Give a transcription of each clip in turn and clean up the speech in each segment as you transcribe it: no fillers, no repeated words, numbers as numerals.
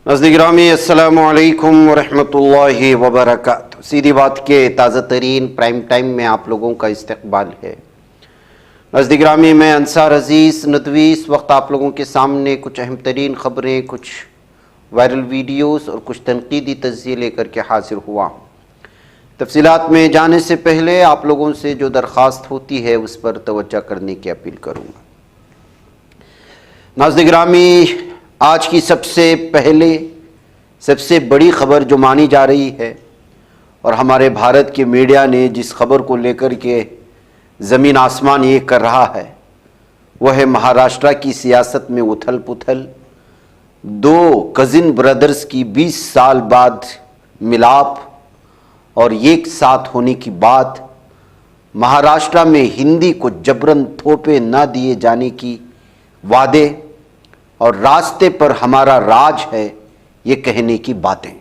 नाज़रीन गिरामी अस्सलामु अलैकुम वरहमतुल्लाहि वबरकातुहू। सीधी बात के ताज़ा तरीन प्राइम टाइम में आप लोगों का इस्तकबाल है। नाज़रीन गिरामी, मैं अंसार अजीज़ नदवी इस वक्त आप लोगों के सामने कुछ अहम तरीन ख़बरें, कुछ वायरल वीडियोस और कुछ तनकीदी तज्ज़िये लेकर के हाजिर हुआ हूँ। तफसीलात में जाने से पहले आप लोगों से जो दरख्वास्त होती है उस पर तवज्जो करने की अपील करूँगा। नाज़रीन गिरामी, आज की सबसे बड़ी ख़बर जो मानी जा रही है और हमारे भारत के मीडिया ने जिस खबर को लेकर के ज़मीन आसमान ये कर रहा है वह है महाराष्ट्र की सियासत में उथल पुथल। दो कज़िन ब्रदर्स की 20 साल बाद मिलाप और एक साथ होने की बात, महाराष्ट्र में हिंदी को जबरन थोपे न दिए जाने की वादे और रास्ते पर हमारा राज है ये कहने की बातें।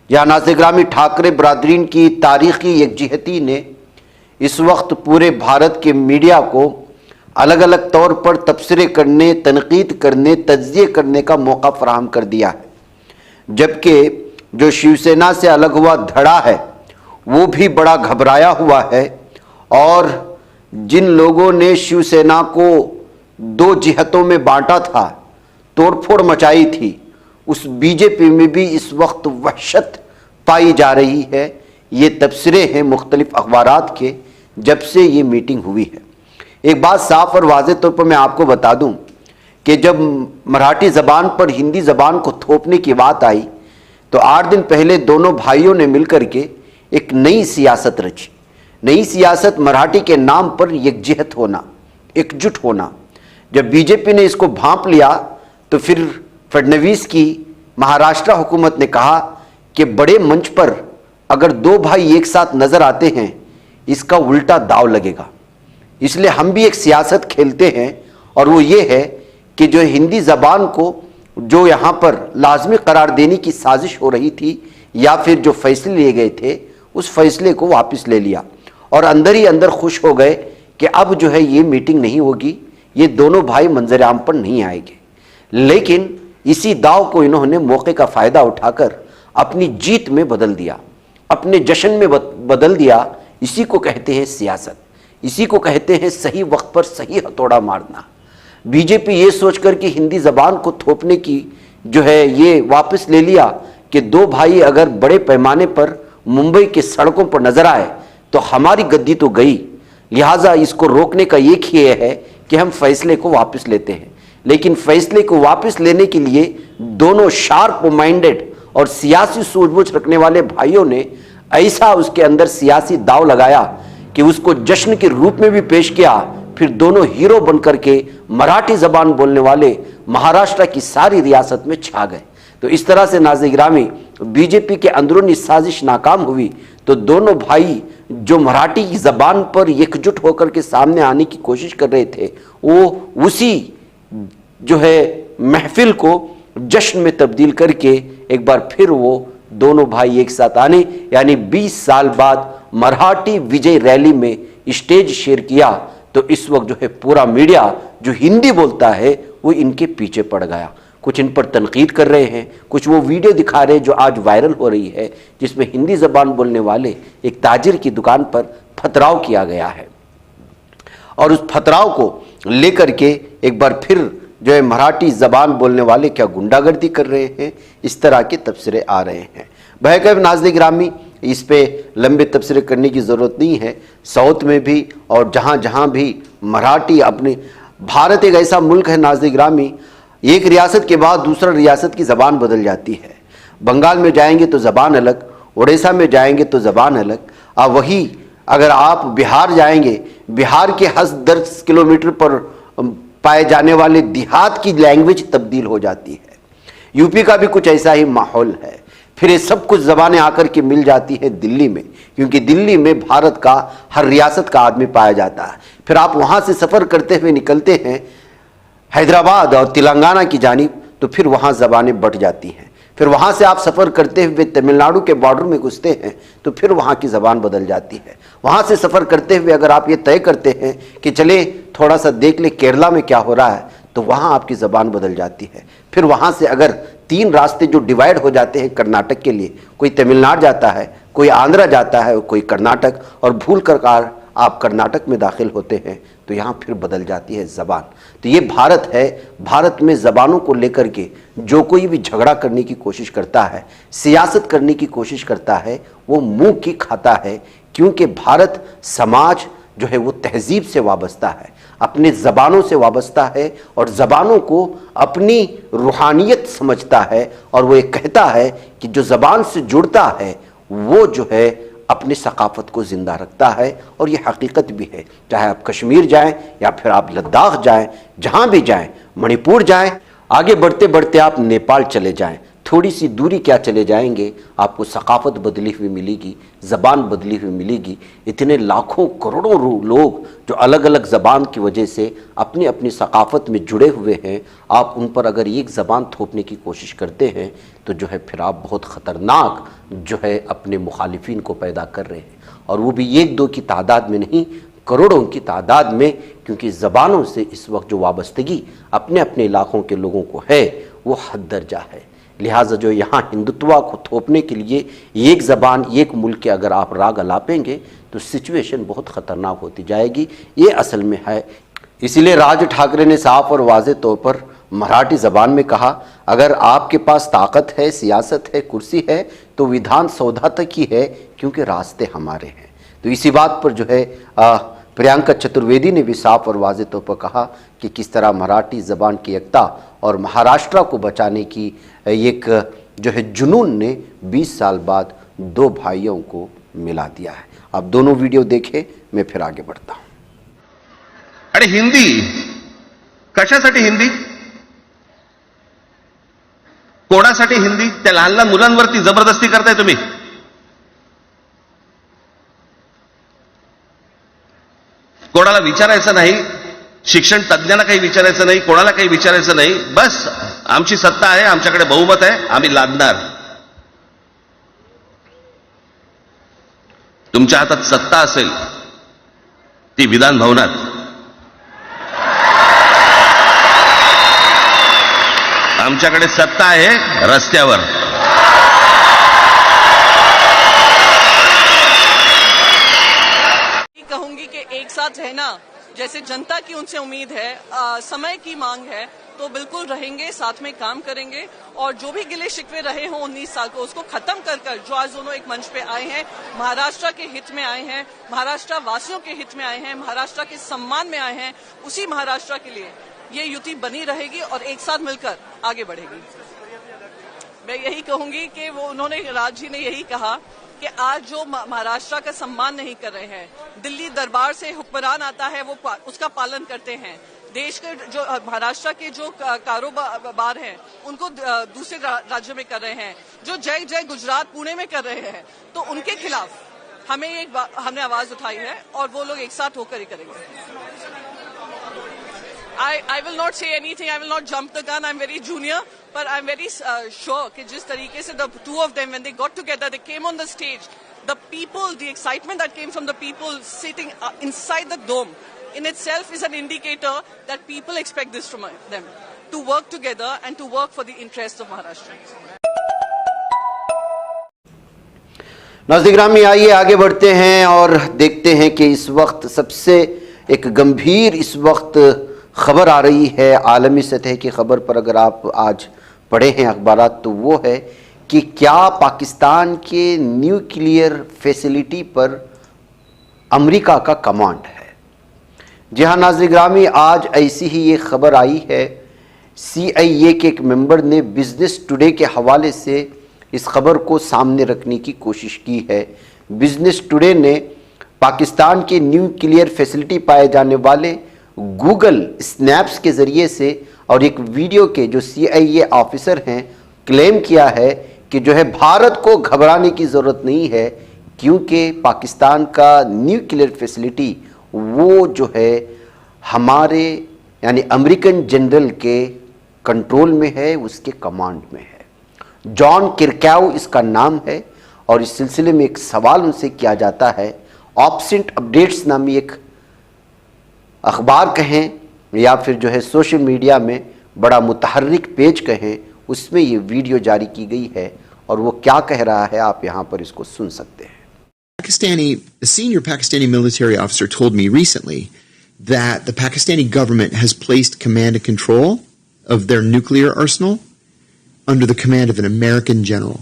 यहाँ नाज़रीन गिरामी, ठाकरे बरादरीन की तारीख़ी यकजहती ने इस वक्त पूरे भारत के मीडिया को अलग अलग तौर पर तबसरे करने, तनकीद करने, तज्ज़िये करने का मौका फराहम कर दिया है। जबकि जो शिवसेना से अलग हुआ धड़ा है वो भी बड़ा घबराया हुआ है और जिन लोगों ने शिवसेना को दो जिहतों में बांटा था, तोड़फोड़ मचाई थी, उस बीजेपी में भी इस वक्त वहशत पाई जा रही है। ये तबसरे हैं मुख्तलिफ अखबारात के जब से ये मीटिंग हुई है। एक बात साफ और वाज़ेह तौर पर मैं आपको बता दूं कि जब मराठी ज़बान पर हिंदी ज़बान को थोपने की बात आई तो 8 दिन पहले दोनों भाइयों ने मिलकर के एक नई सियासत रची। नई सियासत मराठी के नाम पर यकजहत होना, एकजुट होना। जब बीजेपी ने इसको भांप लिया तो फिर फडणवीस की महाराष्ट्र हुकूमत ने कहा कि बड़े मंच पर अगर दो भाई एक साथ नज़र आते हैं इसका उल्टा दाव लगेगा, इसलिए हम भी एक सियासत खेलते हैं और वो ये है कि जो हिंदी ज़बान को जो यहाँ पर लाजमी करार देने की साजिश हो रही थी या फिर जो फैसले लिए गए थे उस फैसले को वापस ले लिया और अंदर ही अंदर खुश हो गए कि अब जो है ये मीटिंग नहीं होगी, ये दोनों भाई मंजर आम पर नहीं आएंगे। लेकिन इसी दाव को इन्होंने मौके का फ़ायदा उठाकर अपनी जीत में बदल दिया, अपने जश्न में बदल दिया। इसी को कहते हैं सियासत, इसी को कहते हैं सही वक्त पर सही हथौड़ा मारना। बीजेपी ये सोचकर कि हिंदी ज़बान को थोपने की जो है ये वापस ले लिया कि दो भाई अगर बड़े पैमाने पर मुंबई के सड़कों पर नजर आए तो हमारी गद्दी तो गई, लिहाजा इसको रोकने का एक ही है कि हम फैसले को वापस लेते हैं। लेकिन फैसले को वापस लेने के लिए दोनों शार्प माइंडेड और सियासी सूझबूझ रखने वाले भाइयों ने ऐसा उसके अंदर सियासी दाव लगाया कि उसको जश्न के रूप में भी पेश किया। फिर दोनों हीरो बनकर के मराठी ज़बान बोलने वाले महाराष्ट्र की सारी रियासत में छा गए। तो इस तरह से नाज़रीन गिरामी, बीजेपी के अंदरूनी साजिश नाकाम हुई तो दोनों भाई जो मराठी की ज़बान पर एकजुट होकर के सामने आने की कोशिश कर रहे थे वो उसी जो है महफिल को जश्न में तब्दील करके एक बार फिर वो दोनों भाई एक साथ आने, यानी 20 साल बाद मराठी विजय रैली में स्टेज शेयर किया। तो इस वक्त जो है पूरा मीडिया जो हिंदी बोलता है वो इनके पीछे पड़ गया। कुछ इन पर तनकीद कर रहे हैं, कुछ वो वीडियो दिखा रहे हैं जो आज वायरल हो रही है जिसमें हिंदी ज़बान बोलने वाले एक ताजिर की दुकान पर पथराव किया गया है और उस पथराव को लेकर के एक बार फिर जो है मराठी ज़बान बोलने वाले क्या गुंडागर्दी कर रहे हैं, इस तरह के तबसरे आ रहे हैं। बहरकैफ नाज़रीन गिरामी, इस पे लंबे तबसरे करने की ज़रूरत नहीं है। साउथ में भी और जहाँ जहाँ भी मराठी, अपने भारत एक ऐसा मुल्क है नाज़रीन गिरामी, एक रियासत के बाद दूसरा रियासत की ज़बान बदल जाती है। बंगाल में जाएंगे तो ज़बान अलग, उड़ीसा में जाएंगे तो ज़बान अलग, और वही अगर आप बिहार जाएंगे, बिहार के 10 किलोमीटर पर पाए जाने वाले देहात की लैंग्वेज तब्दील हो जाती है। यूपी का भी कुछ ऐसा ही माहौल है। फिर ये सब कुछ ज़बानें आकर के मिल जाती है दिल्ली में, क्योंकि दिल्ली में भारत का हर रियासत का आदमी पाया जाता है। फिर आप वहाँ से सफ़र करते हुए निकलते हैं हैदराबाद और तेलंगाना की जानिब, तो फिर वहाँ ज़बानें बट जाती हैं। फिर वहाँ से आप सफ़र करते हुए तमिलनाडु के बॉर्डर में घुसते हैं तो फिर वहाँ की ज़बान बदल जाती है। वहाँ से सफ़र करते हुए अगर आप ये तय करते हैं कि चले थोड़ा सा देख ले केरला में क्या हो रहा है, तो वहाँ आपकी ज़बान बदल जाती है। फिर वहाँ से अगर तीन रास्ते जो डिवाइड हो जाते हैं कर्नाटक के लिए, कोई तमिलनाडु जाता है, कोई आंध्रा जाता है और कोई कर्नाटक, और भूल कर आप कर्नाटक में दाखिल होते हैं तो यहाँ फिर बदल जाती है ज़बान। तो ये भारत है, भारत में ज़बानों को लेकर के जो कोई भी झगड़ा करने की कोशिश करता है, सियासत करने की कोशिश करता है, वो मुंह की खाता है, क्योंकि भारत समाज जो है वो तहजीब से वाबस्ता है, अपने ज़बानों से वाबस्ता है और ज़बानों को अपनी रूहानियत समझता है, और वो ये कहता है कि जो ज़बान से जुड़ता है वो जो है अपनी सकाफ़त को ज़िंदा रखता है। और ये हकीकत भी है, चाहे आप कश्मीर जाएं या फिर आप लद्दाख जाएं, जहां भी जाएं, मणिपुर जाएं, आगे बढ़ते बढ़ते आप नेपाल चले जाएं, थोड़ी सी दूरी क्या चले जाएंगे, आपको सकाफ़त बदली हुई मिलेगी, ज़बान बदली हुई मिलेगी। इतने लाखों करोड़ों लोग जो अलग अलग ज़बान की वजह से अपनी अपनी सकाफ़त में जुड़े हुए हैं, आप उन पर अगर एक ज़बान थोपने की कोशिश करते हैं तो जो है फिर आप बहुत ख़तरनाक जो है अपने मुखालिफिन को पैदा कर रहे हैं, और वो भी एक दो की तादाद में नहीं, करोड़ों की तादाद में, क्योंकि ज़बानों से इस वक्त जो वाबस्तगी अपने अपने इलाकों के लोगों को है वो हद दर्जा है। लिहाजा जो यहाँ हिंदुत्व को थोपने के लिए एक ज़बान एक मुल्क के अगर आप राग अलापेंगे तो सिचुएशन बहुत ख़तरनाक होती जाएगी। ये असल में है। इसीलिए राज ठाकरे ने साफ और वाज़ेह तौर पर मराठी ज़बान में कहा, अगर आपके पास ताकत है, सियासत है, कुर्सी है तो विधान सौधा तक ही है, क्योंकि रास्ते हमारे हैं। तो इसी बात पर जो है प्रियंका चतुर्वेदी ने भी साफ और वाज़ेह तौर पर कहा कि किस तरह मराठी ज़बान की एकता और महाराष्ट्र को बचाने की एक जो है जुनून ने 20 साल बाद दो भाइयों को मिला दिया है। आप दोनों वीडियो देखें, मैं फिर आगे बढ़ता हूं। आणि हिंदी कशासाठी? हिंदी कोणासाठी हिंदी? त्या लहान लहान मुलांवरती जबरदस्ती करताय तुम्ही। कोणाला विचारायचं नाही, शिक्षण तज्ञांना काही विचारायचं नाही, कोणाला काही विचारायचं नाही, बस आमची सत्ता आहे, आमच्याकडे बहुमत आहे, आम्ही लादणार। तुमच्या हातात सत्ता असेल ती विधान भवनात, आमच्याकडे सत्ता आहे रस्त्यावर। कहूंगी कि एक साथ रहना जैसे जनता की उनसे उम्मीद है, समय की मांग है, तो बिल्कुल रहेंगे, साथ में काम करेंगे, और जो भी गिले शिकवे रहे हों 19 साल को उसको खत्म कर जो आज दोनों एक मंच पे आए हैं, महाराष्ट्र के हित में आए हैं, महाराष्ट्र वासियों के हित में आए हैं, महाराष्ट्र के सम्मान में आए हैं, उसी महाराष्ट्र के लिए ये युति बनी रहेगी और एक साथ मिलकर आगे बढ़ेगी। मैं यही कहूंगी कि वो उन्होंने, राज जी ने यही कहा कि आज जो महाराष्ट्र का सम्मान नहीं कर रहे हैं, दिल्ली दरबार से हुक्मरान आता है वो उसका पालन करते हैं, देश के जो महाराष्ट्र के जो कारोबार हैं उनको दूसरे राज्यों में कर रहे हैं, जो जय जय गुजरात पुणे में कर रहे हैं, तो उनके खिलाफ हमने आवाज उठाई है और वो लोग एक साथ होकर ही करेंगे। I will not say anything. I will not jump the gun. I'm very junior, but I'm very sure कि जिस तरीके से the two of them, when they got together, they came on the stage. The people, the excitement that came from the people sitting inside the dome, in itself is an indicator that people expect this from them, to work together and to work for the interests of Maharashtra. नाज़रीन में आइए आगे बढ़ते हैं और देखते हैं कि इस वक्त सबसे एक गंभीर इस वक्त खबर आ रही है, आलमी सतह की खबर पर अगर आप आज पढ़े हैं अखबारात तो वो है कि क्या पाकिस्तान के न्यूक्लियर फैसिलिटी पर अमेरिका का कमांड है। जी हाँ नाज़रीन ग्रामी, आज ऐसी ही एक खबर आई है। CIA के एक मेंबर ने बिजनेस टुडे के हवाले से इस खबर को सामने रखने की कोशिश की है। बिजनेस टुडे ने पाकिस्तान के न्यूक्लियर फैसिलिटी पाए जाने वाले गूगल स्नैप्स के ज़रिए से और एक वीडियो के जो CIA ऑफिसर हैं क्लेम किया है कि जो है भारत को घबराने की ज़रूरत नहीं है, क्योंकि पाकिस्तान का न्यूक्लियर फैसिलिटी वो जो है हमारे यानी अमेरिकन जनरल के कंट्रोल में है, उसके कमांड में है। जॉन किरकैव इसका नाम है और इस सिलसिले में एक सवाल उनसे किया जाता है। ऑप्सेंट अपडेट्स नामी एक अखबार कहें या फिर जो है सोशल मीडिया में बड़ा मुतहर्रिक पेज कहें, اس میں یہ ویڈیو جاری کی گئی ہے اور وہ کیا کہہ رہا ہے آپ یہاں پر اس کو سن سکتے ہیں. A senior Pakistani military officer told me recently that the Pakistani government has placed command and control of their nuclear arsenal under the command of an American general.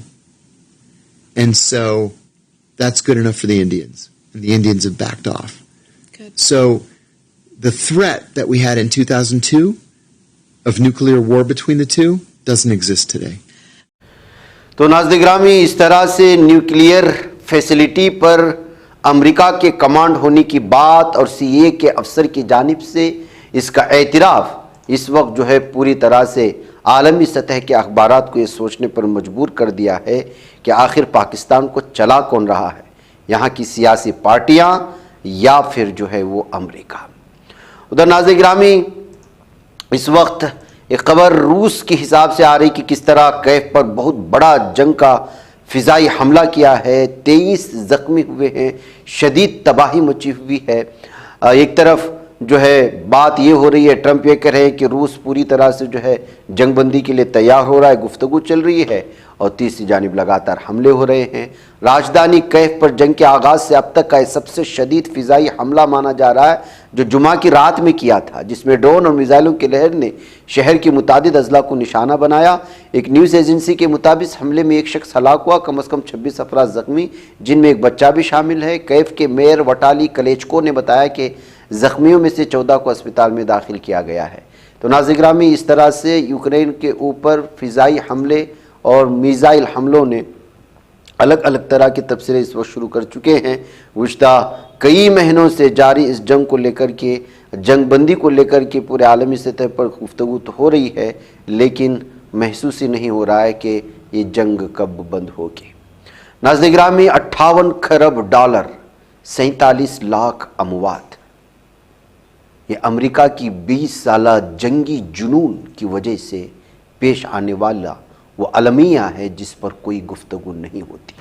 And so that's good enough for the Indians. And the Indians have backed off. Good. So the threat that we had in 2002 of nuclear war between the two doesn't exist today. تو ناظرین گرامی، اس طرح سے nuclear facility پر امریکہ کے command ہونے کی بات اور سی اے کے افسر کی جانب سے اس کا اعتراف اس وقت جو ہے پوری طرح سے عالمی سطح کے اخبارات کو یہ سوچنے پر مجبور کر دیا ہے کہ آخر پاکستان کو چلا کون رہا ہے، یہاں کی سیاسی پارٹیاں یا پھر جو ہے وہ امریکہ. ادھر ناظرین گرامی، اس وقت ایک خبر روس کی حساب سے آ رہی کہ کس طرح کیف پر بہت بڑا جنگ کا فضائی حملہ کیا ہے، 23 زخمی ہوئے ہیں، شدید تباہی مچی ہوئی ہے. ایک طرف جو ہے بات یہ ہو رہی ہے، ٹرمپ یہ کہہ رہے ہیں کہ روس پوری طرح سے جو ہے جنگ بندی کے لیے تیار ہو رہا ہے، گفتگو چل رہی ہے، اور تیسری جانب لگاتار حملے ہو رہے ہیں. راجدھانی کیف پر جنگ کے آغاز سے اب تک کا سب سے شدید فضائی حملہ مانا جا رہا ہے، جو جمعہ کی رات میں کیا تھا، جس میں ڈرون اور میزائلوں کی لہر نے شہر کی متعدد اضلاع کو نشانہ بنایا. ایک نیوز ایجنسی کے مطابق حملے میں ایک شخص ہلاک ہوا، کم از کم 26 افراد زخمی، جن میں ایک بچہ بھی شامل ہے. کیف کے میئر وٹالی کلیچکو نے بتایا کہ زخمیوں میں سے 14 کو اسپتال میں داخل کیا گیا ہے. تو ناظرین گرامی، اس طرح سے یوکرین کے اوپر فضائی حملے اور میزائل حملوں نے الگ الگ طرح کے تبصرے اس وقت شروع کر چکے ہیں. گزشتہ کئی مہینوں سے جاری اس جنگ کو لے کر کے، جنگ بندی کو لے کر کے پورے عالمی سطح پر گفتگو تو ہو رہی ہے، لیکن محسوس ہی نہیں ہو رہا ہے کہ یہ جنگ کب بند ہوگی. ناظرین گرامی، 58 کھرب ڈالر، 47 لاکھ اموات، یہ امریکہ کی 20 سالہ جنگی جنون کی وجہ سے پیش آنے والا وہ المیہ ہے جس پر کوئی گفتگو نہیں ہوتی.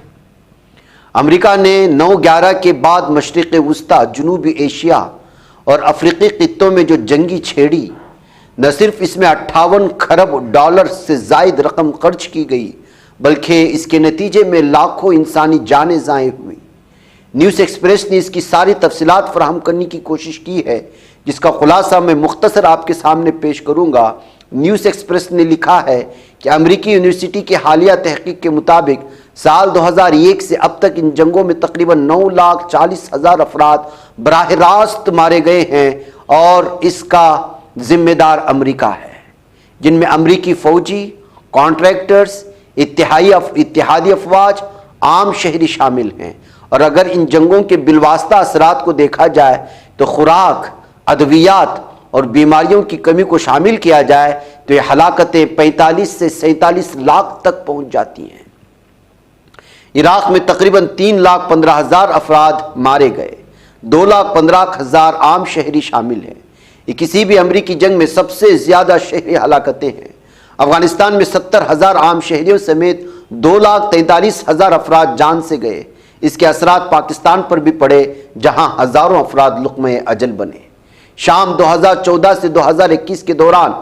امریکہ نے 9/11 کے بعد مشرق وسطی، جنوبی ایشیا اور افریقی خطوں میں جو جنگی چھیڑی، نہ صرف اس میں 58 کھرب ڈالر سے زائد رقم خرچ کی گئی، بلکہ اس کے نتیجے میں لاکھوں انسانی جانیں ضائع ہوئی. نیوز ایکسپریس نے اس کی ساری تفصیلات فراہم کرنے کی کوشش کی ہے، جس کا خلاصہ میں مختصر آپ کے سامنے پیش کروں گا. نیوز ایکسپریس نے لکھا ہے کہ امریکی یونیورسٹی کی حالیہ تحقیق کے مطابق سال 2001 سے اب تک ان جنگوں میں تقریباً 9,40,000 افراد براہ راست مارے گئے ہیں، اور اس کا ذمہ دار امریکہ ہے، جن میں امریکی فوجی، کانٹریکٹرز، اتحادی افواج، عام شہری شامل ہیں. اور اگر ان جنگوں کے بالواسطہ اثرات کو دیکھا جائے تو خوراک، ادویات اور بیماریوں کی کمی کو شامل کیا جائے تو یہ ہلاکتیں 45 سے 47 لاکھ تک پہنچ جاتی ہیں. عراق میں تقریباً 3,15,000 افراد مارے گئے، 2,15,000 عام شہری شامل ہیں. یہ کسی بھی امریکی جنگ میں سب سے زیادہ شہری ہلاکتیں ہیں. افغانستان میں 70,000 عام شہریوں سمیت 2,43,000 افراد جان سے گئے. اس کے اثرات پاکستان پر بھی پڑے، جہاں ہزاروں افراد لقمہ اجل بنے. شام 2014 سے 2021 کے دوران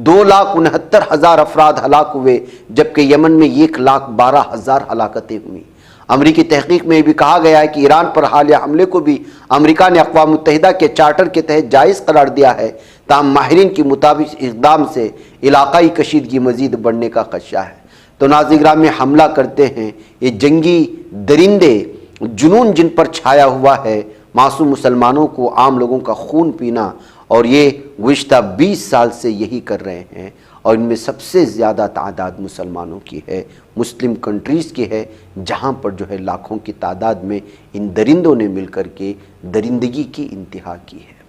2,69,000 افراد ہلاک ہوئے، جبکہ یمن میں 1,12,000 ہلاکتیں ہوئیں. امریکی تحقیق میں یہ بھی کہا گیا ہے کہ ایران پر حالیہ حملے کو بھی امریکہ نے اقوام متحدہ کے چارٹر کے تحت جائز قرار دیا ہے، تاہم ماہرین کے مطابق اقدام سے علاقائی کشیدگی مزید بڑھنے کا خدشہ ہے. تو ناظرین گرامی، حملہ کرتے ہیں یہ جنگی درندے، جنون جن پر چھایا ہوا ہے، معصوم مسلمانوں کو، عام لوگوں کا خون پینا، اور یہ گزشتہ 20 سال سے یہی کر رہے ہیں. اور ان میں سب سے زیادہ تعداد مسلمانوں کی ہے، مسلم کنٹریز کی ہے، جہاں پر جو ہے لاکھوں کی تعداد میں ان درندوں نے مل کر کے درندگی کی انتہا کی ہے.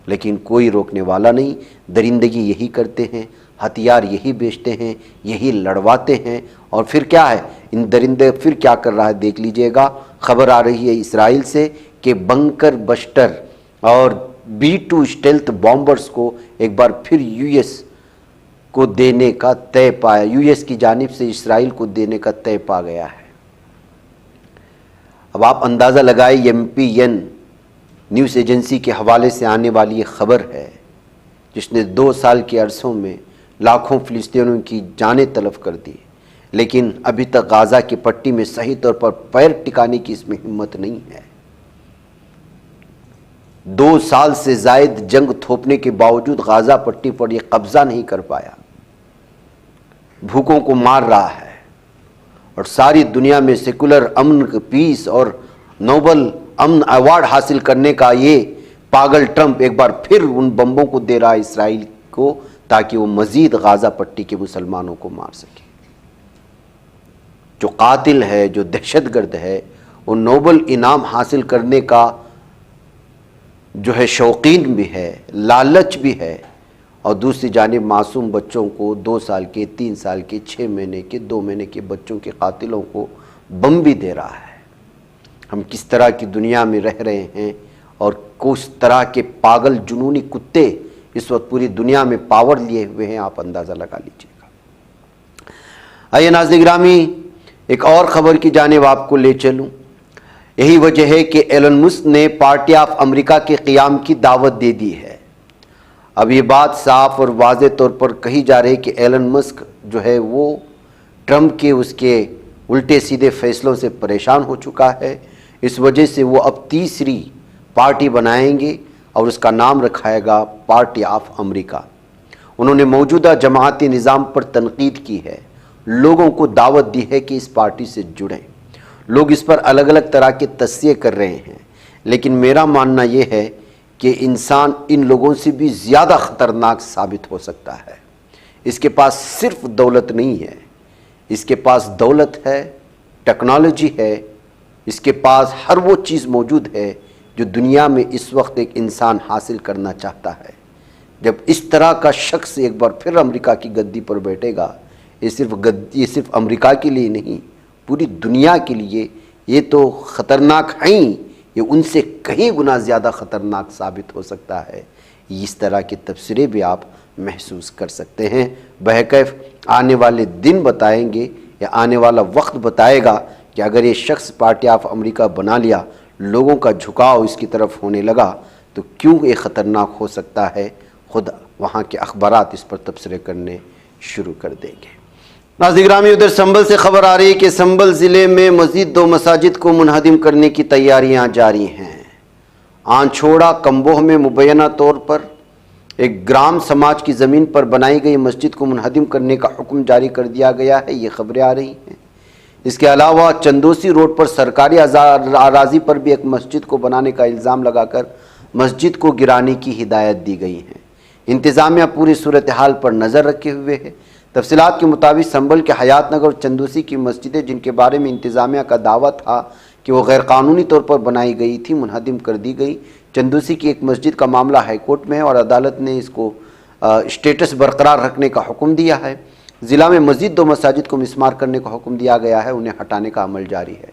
لیکن کوئی روکنے والا نہیں، درندگی یہی کرتے ہیں، ہتھیار یہی بیچتے ہیں، یہی لڑواتے ہیں. اور پھر کیا ہے، ان درندے پھر کیا کر رہا ہے دیکھ لیجئے گا. خبر آ رہی ہے اسرائیل سے کہ بنکر بسٹر اور B-2 اسٹیلتھ بامبرز کو ایک بار پھر یو ایس کو دینے کا طے پایا، یو ایس کی جانب سے اسرائیل کو دینے کا طے پا گیا ہے. اب آپ اندازہ لگائیں، MPN نیوز ایجنسی کے حوالے سے آنے والی یہ خبر ہے، جس نے 2 سال کے عرصوں میں लाखों फिलिस्तीनियों की जानें तलफ कर दी, लेकिन अभी तक गाज़ा की पट्टी में सही तौर पर पैर टिकाने की इसमें हिम्मत नहीं है। 2 साल से ज़ायद जंग थोपने के बावजूद गाज़ा पट्टी पर यह कब्जा नहीं कर पाया, भूखों को मार रहा है और सारी दुनिया में सेकुलर अमन, पीस और नोबल अमन अवार्ड हासिल करने का ये पागल ट्रंप एक बार फिर उन बम्बों को दे रहा है इसराइल को, ताकि वो मजीद गाज़ा पट्टी के मुसलमानों को मार सके। जो कातिल है, जो दहशतगर्द है, वो नोबल इनाम हासिल करने का जो है शौकीन भी है, लालच भी है, और दूसरी जानिब मासूम बच्चों को 2 साल के, 3 साल के, 6 महीने के, 2 महीने के बच्चों के कातिलों को बम भी दे रहा है। हम किस तरह की दुनिया में रह रहे हैं और किस तरह के पागल जुनूनी कुत्ते इस वक्त पूरी दुनिया में पावर लिए हुए हैं, आप अंदाज़ा लगा लीजिएगा। आइए नाज़रीन गिरामी, एक और ख़बर की जानिब आपको ले चलूँ। यही वजह है कि एलन मस्क ने पार्टी ऑफ अमेरिका के क़याम की दावत दे दी है। अब ये बात साफ और वाज़ेह तौर पर कही जा रही है कि एलन मस्क जो है वो ट्रंप के उसके उल्टे सीधे फैसलों से परेशान हो चुका है। इस वजह से वो अब तीसरी पार्टी बनाएंगे और उसका नाम रखाएगा पार्टी ऑफ अमेरिका। उन्होंने मौजूदा जमाअती निज़ाम पर तनकीद की है, लोगों को दावत दी है कि इस पार्टी से जुड़ें। लोग इस पर अलग अलग तरह के तस्सीए कर रहे हैं, लेकिन मेरा मानना यह है कि इंसान इन लोगों से भी ज़्यादा ख़तरनाक साबित हो सकता है। इसके पास सिर्फ दौलत नहीं है, इसके पास दौलत है, टेक्नोलॉजी है, इसके पास हर वो चीज़ मौजूद है जो दुनिया में इस वक्त एक इंसान हासिल करना चाहता है। जब इस तरह का शख्स एक बार फिर अमेरिका की गद्दी पर बैठेगा, ये सिर्फ अमेरिका के लिए नहीं, पूरी दुनिया के लिए ये तो ख़तरनाक हैं, ये उनसे कहीं गुना ज़्यादा ख़तरनाक साबित हो सकता है। इस तरह के तबसरे भी आप महसूस कर सकते हैं। बहकैफ आने वाले दिन बताएंगे या आने वाला वक्त बताएगा कि अगर ये शख्स पार्टी ऑफ अमेरिका बना लिया, लोगों का झुकाव इसकी तरफ होने लगा, तो क्यों ये ख़तरनाक हो सकता है, खुद वहाँ के अखबारात इस पर तबसरे करने शुरू कर देंगे। नाज़रीन गिरामी, उधर संभल से खबर आ रही है कि संभल ज़िले में मज़ीद 2 मसाजिद को मुनहदिम करने की तैयारियां जारी हैं। आंछोड़ा कम्बोह में मुबैना तौर पर एक ग्राम समाज की ज़मीन पर बनाई गई मस्जिद को मुनहदिम करने का हुक्म जारी कर दिया गया है, ये खबरें आ रही हैं। इसके अलावा चंदोसी रोड पर सरकारी अराज़ी पर भी एक मस्जिद को बनाने का इल्ज़ाम लगाकर मस्जिद को गिराने की हिदायत दी गई है। इंतज़ामिया पूरी सूरत हाल पर नज़र रखे हुए है। तफसीलात के मुताबिक संभल के हयात नगर और चंदोसी की मस्जिदें, जिनके बारे में इंतज़ामिया का दावा था कि वो गैर कानूनी तौर पर बनाई गई थी, मुनहदिम कर दी गई। चंदोसी की एक मस्जिद का मामला हाईकोर्ट में है और अदालत ने इसको स्टेटस बरकरार रखने का हुक्म दिया है। ज़िला में मज़ीद 2 मसाजिद को मिस्मार करने का हुक्म दिया गया है, उन्हें हटाने का अमल जारी है।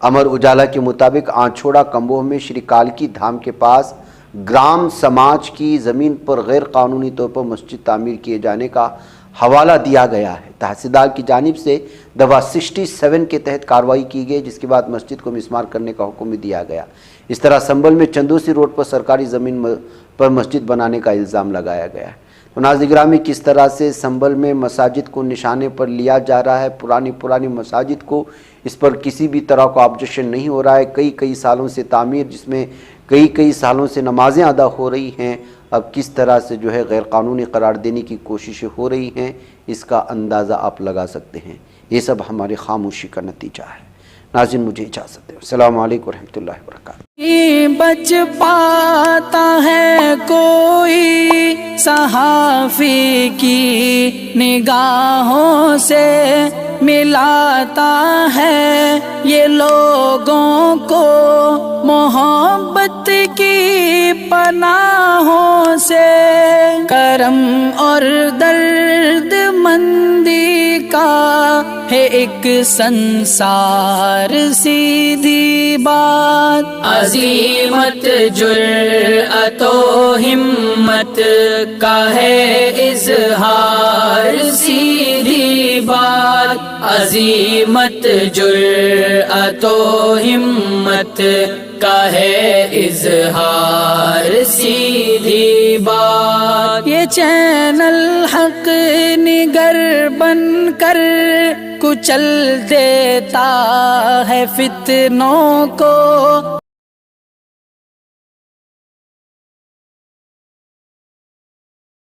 अमर उजाला के मुताबिक आंछोड़ा कम्बोह में श्री कालकी धाम के पास ग्राम समाज की ज़मीन पर गैर कानूनी तौर पर मस्जिद तामीर किए जाने का हवाला दिया गया है। तहसीलदार की जानिब से दफ़ा 67 के तहत कार्रवाई की गई, जिसके बाद मस्जिद को मिस्मार करने का हुक्म भी दिया गया। इस तरह संभल में चंदोसी रोड पर सरकारी ज़मीन पर मस्जिद बनाने का इल्ज़ाम लगाया गया है। तो नाज़रीन गिरामी, किस तरह से संभल में मसाजिद को निशाने पर लिया जा रहा है, पुरानी मसाजिद को, इस पर किसी भी तरह का ऑब्जेक्शन नहीं हो रहा है। कई सालों से तामीर, जिसमें कई सालों से नमाजें अदा हो रही हैं, अब किस तरह से जो है गैर कानूनी करार देने की कोशिशें हो रही हैं, इसका अंदाज़ा आप लगा सकते हैं। ये सब हमारी खामोशी का नतीजा है। नाज़रीन, मुझे इजाज़त दें। अस्सलामु अलैकुम रहमतुल्लाहि व बरकातहू। बच पाता है कोई सहाफ़ी की निगाहों से, मिलाता है ये लोगों को मोहब्बत की पनाहों से। करम और दर्द मंदी का है एक संसार, सीधी बात। अज़ीमत जुर्अतो हिम्मत का है इज़हार, सीधी बात। अज़ीमत जुर्अतो हिम्मत का है इज़हार, सीधी बात। ये چینل حق نگر بن کر کچل دیتا ہے فتنوں کو،